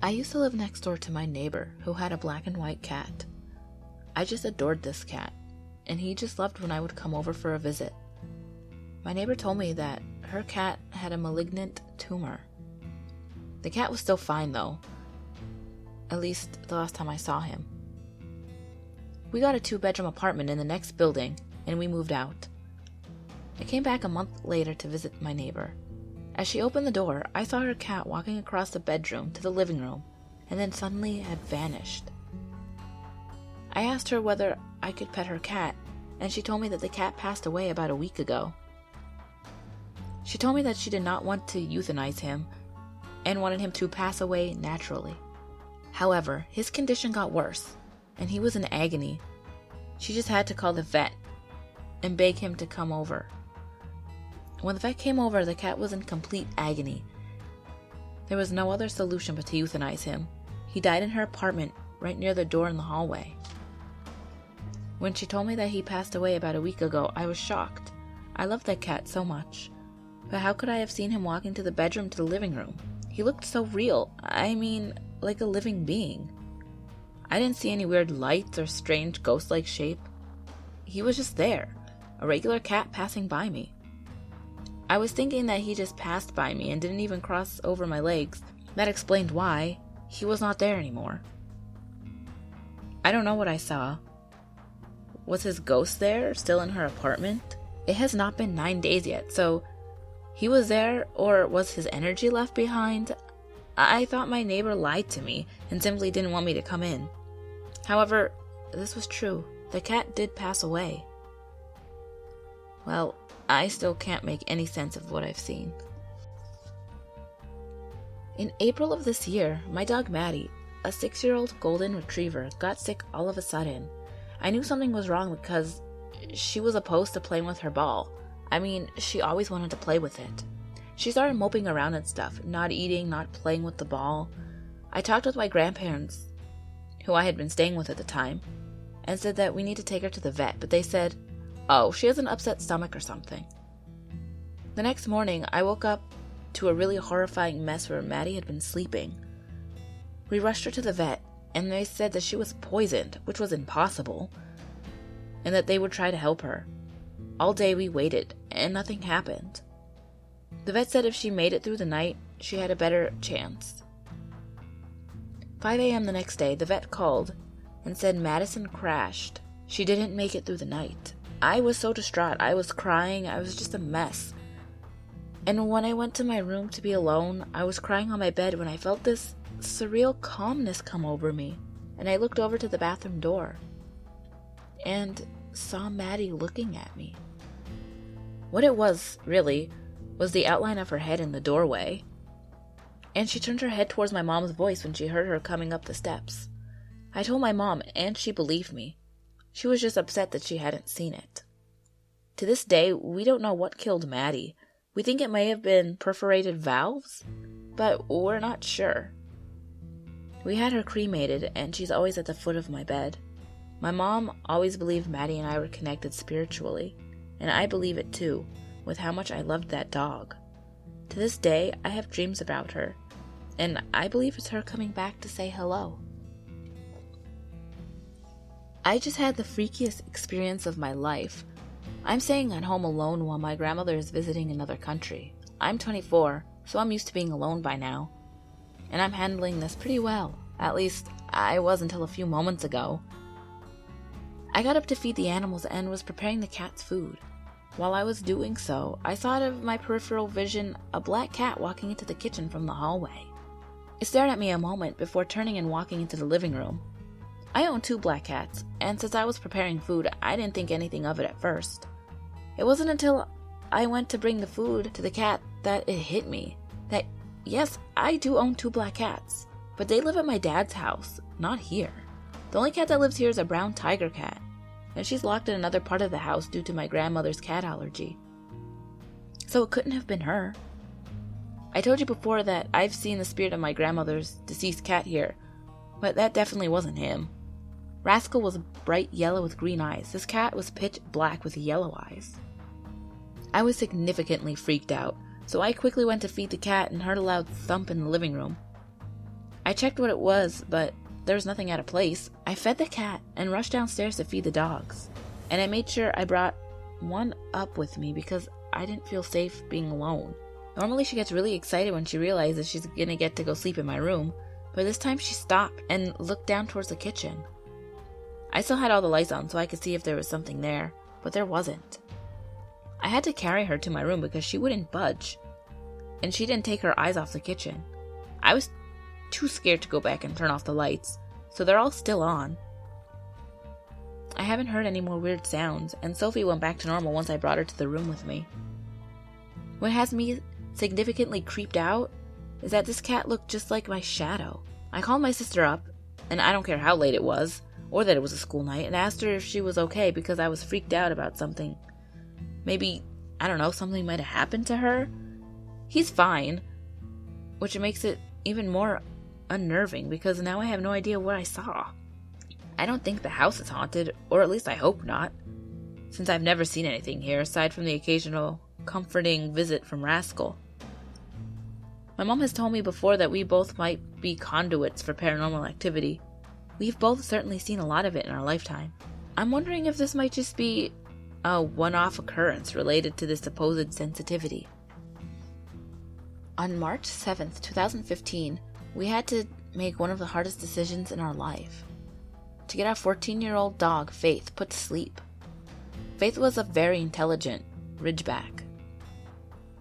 I used to live next door to my neighbor who had a black and white cat. I just adored this cat, and he just loved when I would come over for a visit. My neighbor told me that her cat had a malignant tumor. The cat was still fine though, at least the last time I saw him. We got a 2-bedroom apartment in the next building, and we moved out. I came back a month later to visit my neighbor. As she opened the door, I saw her cat walking across the bedroom to the living room, and then suddenly had vanished. I asked her whether I could pet her cat, and she told me that the cat passed away about a week ago. She told me that she did not want to euthanize him, and wanted him to pass away naturally. However, his condition got worse, and he was in agony. She just had to call the vet and beg him to come over. When the vet came over, the cat was in complete agony. There was no other solution but to euthanize him. He died in her apartment, right near the door in the hallway. When she told me that he passed away about a week ago, I was shocked. I loved that cat so much. But how could I have seen him walking to the bedroom to the living room? He looked so real. I mean, like a living being. I didn't see any weird lights or strange ghost-like shape. He was just there, a regular cat passing by me. I was thinking that he just passed by me and didn't even cross over my legs. That explained why he was not there anymore. I don't know what I saw. Was his ghost there, still in her apartment? It has not been 9 days yet, so he was there, or was his energy left behind? I thought my neighbor lied to me and simply didn't want me to come in. However, this was true. The cat did pass away. Well, I still can't make any sense of what I've seen. In April of this year, my dog Maddie, a 6-year-old golden retriever, got sick all of a sudden. I knew something was wrong because she was opposed to playing with her ball. I mean, she always wanted to play with it. She started moping around and stuff, not eating, not playing with the ball. I talked with my grandparents, who I had been staying with at the time, and said that we need to take her to the vet, but they said, "Oh, she has an upset stomach or something." The next morning, I woke up to a really horrifying mess where Maddie had been sleeping. We rushed her to the vet, and they said that she was poisoned, which was impossible, and that they would try to help her. All day we waited, and nothing happened. The vet said if she made it through the night, she had a better chance. 5 a.m. the next day, the vet called and said Madison crashed. She didn't make it through the night. I was so distraught. I was crying. I was just a mess. And when I went to my room to be alone, I was crying on my bed when I felt this surreal calmness come over me. And I looked over to the bathroom door and saw Maddie looking at me. What it was, really, was the outline of her head in the doorway. And she turned her head towards my mom's voice when she heard her coming up the steps. I told my mom, and she believed me. She was just upset that she hadn't seen it. To this day, we don't know what killed Maddie. We think it may have been perforated valves, but we're not sure. We had her cremated, and she's always at the foot of my bed. My mom always believed Maddie and I were connected spiritually, and I believe it too, with how much I loved that dog. To this day, I have dreams about her, and I believe it's her coming back to say hello. I just had the freakiest experience of my life. I'm staying at home alone while my grandmother is visiting another country. I'm 24, so I'm used to being alone by now. And I'm handling this pretty well. At least, I was until a few moments ago. I got up to feed the animals and was preparing the cat's food. While I was doing so, I saw out of my peripheral vision a black cat walking into the kitchen from the hallway. It stared at me a moment before turning and walking into the living room. I own 2 black cats, and since I was preparing food, I didn't think anything of it at first. It wasn't until I went to bring the food to the cat that it hit me that, yes, I do own 2 black cats, but they live at my dad's house, not here. The only cat that lives here is a brown tiger cat, and she's locked in another part of the house due to my grandmother's cat allergy. So it couldn't have been her. I told you before that I've seen the spirit of my grandmother's deceased cat here, but that definitely wasn't him. Rascal was bright yellow with green eyes. This cat was pitch black with yellow eyes. I was significantly freaked out, so I quickly went to feed the cat and heard a loud thump in the living room. I checked what it was, but there was nothing out of place. I fed the cat and rushed downstairs to feed the dogs. And I made sure I brought one up with me because I didn't feel safe being alone. Normally she gets really excited when she realizes she's gonna get to go sleep in my room, but this time she stopped and looked down towards the kitchen. I still had all the lights on so I could see if there was something there, but there wasn't. I had to carry her to my room because she wouldn't budge, and she didn't take her eyes off the kitchen. I was too scared to go back and turn off the lights, so they're all still on. I haven't heard any more weird sounds, and Sophie went back to normal once I brought her to the room with me. What has me significantly creeped out is that this cat looked just like my shadow. I called my sister up, and I don't care how late it was, or that it was a school night, and asked her if she was okay because I was freaked out about something. Maybe, I don't know, something might have happened to her. He's fine, which makes it even more unnerving because now I have no idea what I saw. I don't think the house is haunted, or at least I hope not, since I've never seen anything here aside from the occasional comforting visit from Rascal. My mom has told me before that we both might be conduits for paranormal activity. We've both certainly seen a lot of it in our lifetime. I'm wondering if this might just be a one-off occurrence related to this supposed sensitivity. On March 7th, 2015, we had to make one of the hardest decisions in our life. To get our 14-year-old dog, Faith, put to sleep. Faith was a very intelligent Ridgeback.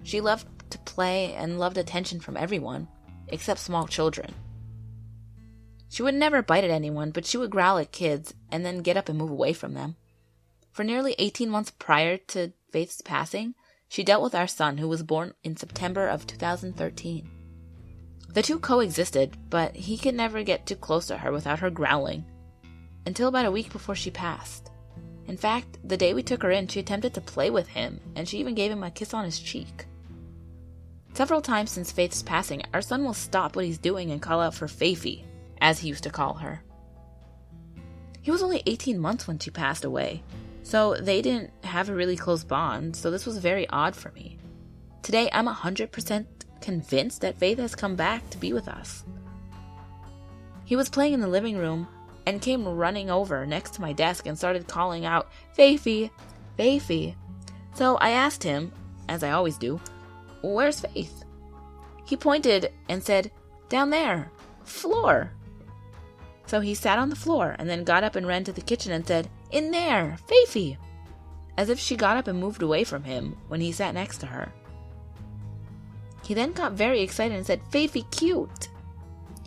She loved to play and loved attention from everyone, except small children. She would never bite at anyone, but she would growl at kids and then get up and move away from them. For nearly 18 months prior to Faith's passing, she dealt with our son, who was born in September of 2013. The two coexisted, but he could never get too close to her without her growling, until about a week before she passed. In fact, the day we took her in, she attempted to play with him, and she even gave him a kiss on his cheek. Several times since Faith's passing, our son will stop what he's doing and call out for Faithie, as he used to call her. He was only 18 months when she passed away, so they didn't have a really close bond, so this was very odd for me. Today, I'm 100% convinced that Faith has come back to be with us. He was playing in the living room and came running over next to my desk and started calling out, "Faithie, Faithie." So I asked him, as I always do, "Where's Faith?" He pointed and said, "Down there, floor." So he sat on the floor and then got up and ran to the kitchen and said, "In there, Faithie," as if she got up and moved away from him when he sat next to her. He then got very excited and said, "Faithie cute."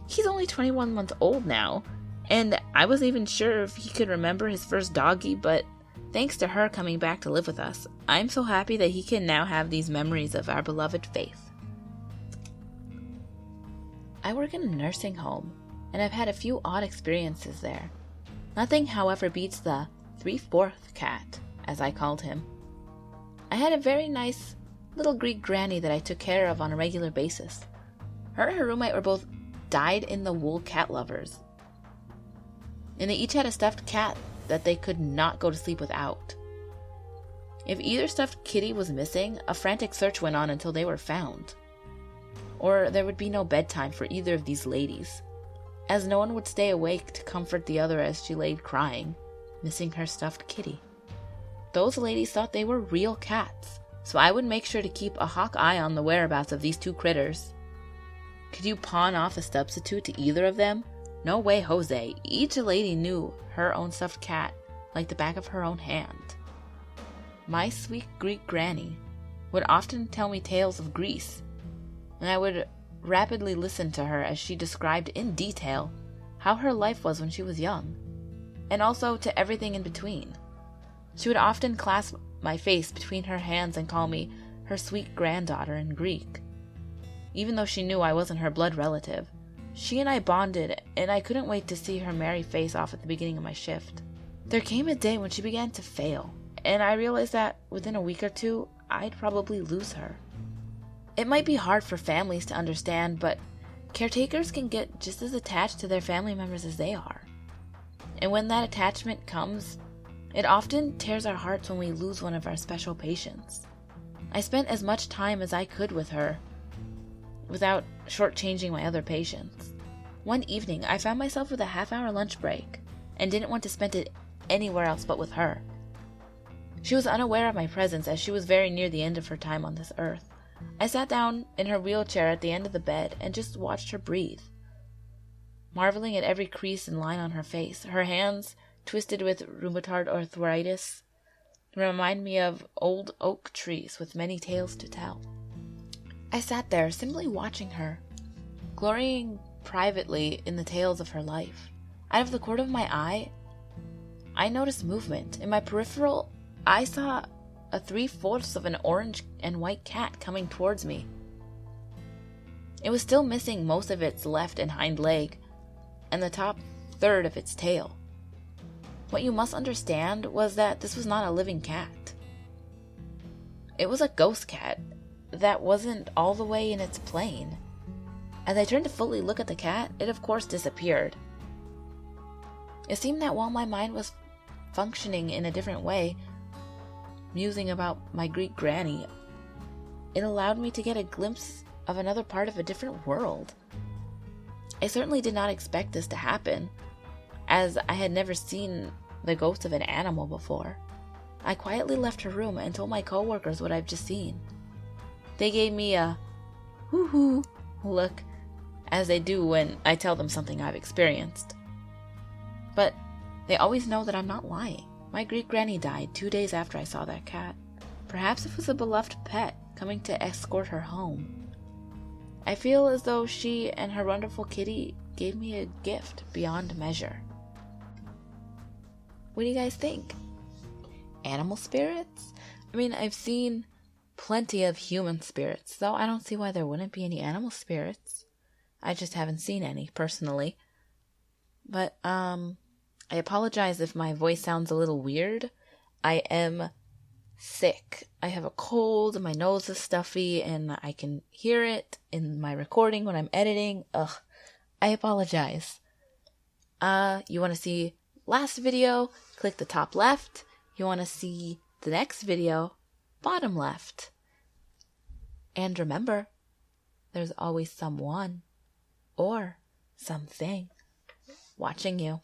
He's only 21 months old now, and I wasn't even sure if he could remember his first doggy, but thanks to her coming back to live with us, I'm so happy that he can now have these memories of our beloved Faith. I work in a nursing home, and I've had a few odd experiences there. Nothing, however, beats the 3/4 cat, as I called him. I had a very nice little Greek granny that I took care of on a regular basis. Her and her roommate were both dyed-in-the-wool cat lovers, and they each had a stuffed cat that they could not go to sleep without. If either stuffed kitty was missing, a frantic search went on until they were found. Or there would be no bedtime for either of these ladies, as no one would stay awake to comfort the other as she laid crying, missing her stuffed kitty. Those ladies thought they were real cats, so I would make sure to keep a hawk eye on the whereabouts of these two critters. Could you pawn off a substitute to either of them? No way, Jose. Each lady knew her own stuffed cat like the back of her own hand. My sweet Greek granny would often tell me tales of Greece, and I would rapidly listen to her as she described in detail how her life was when she was young, and also to everything in between. She would often clasp my face between her hands and call me her sweet granddaughter in Greek. Even though she knew I wasn't her blood relative, she and I bonded, and I couldn't wait to see her merry face off at the beginning of my shift. There came a day when she began to fail, and I realized that within a week or two, I'd probably lose her. It might be hard for families to understand, but caretakers can get just as attached to their family members as they are. And when that attachment comes, it often tears our hearts when we lose one of our special patients. I spent as much time as I could with her without shortchanging my other patients. One evening, I found myself with a half-hour lunch break and didn't want to spend it anywhere else but with her. She was unaware of my presence as she was very near the end of her time on this earth. I sat down in her wheelchair at the end of the bed and just watched her breathe, marveling at every crease and line on her face. Her hands, twisted with rheumatoid arthritis, remind me of old oak trees with many tales to tell. I sat there simply watching her, glorying privately in the tales of her life. Out of the corner of my eye, I noticed movement. In my peripheral, I saw a 3/4 of an orange and white cat coming towards me. It was still missing most of its left and hind leg, and the top third of its tail. What you must understand was that this was not a living cat. It was a ghost cat that wasn't all the way in its plane. As I turned to fully look at the cat, it of course disappeared. It seemed that while my mind was functioning in a different way, musing about my Greek granny, it allowed me to get a glimpse of another part of a different world. I certainly did not expect this to happen, as I had never seen the ghost of an animal before. I quietly left her room and told my coworkers what I've just seen. They gave me a hoo-hoo look, as they do when I tell them something I've experienced. But they always know that I'm not lying. My Greek granny died 2 days after I saw that cat. Perhaps it was a beloved pet coming to escort her home. I feel as though she and her wonderful kitty gave me a gift beyond measure. What do you guys think? Animal spirits? I mean, I've seen plenty of human spirits, though I don't see why there wouldn't be any animal spirits. I just haven't seen any, personally. But, I apologize if my voice sounds a little weird. I am sick. I have a cold, my nose is stuffy, and I can hear it in my recording when I'm editing. I apologize. You want to see last video? Click the top left. You want to see the next video? Bottom left. And remember, there's always someone or something watching you.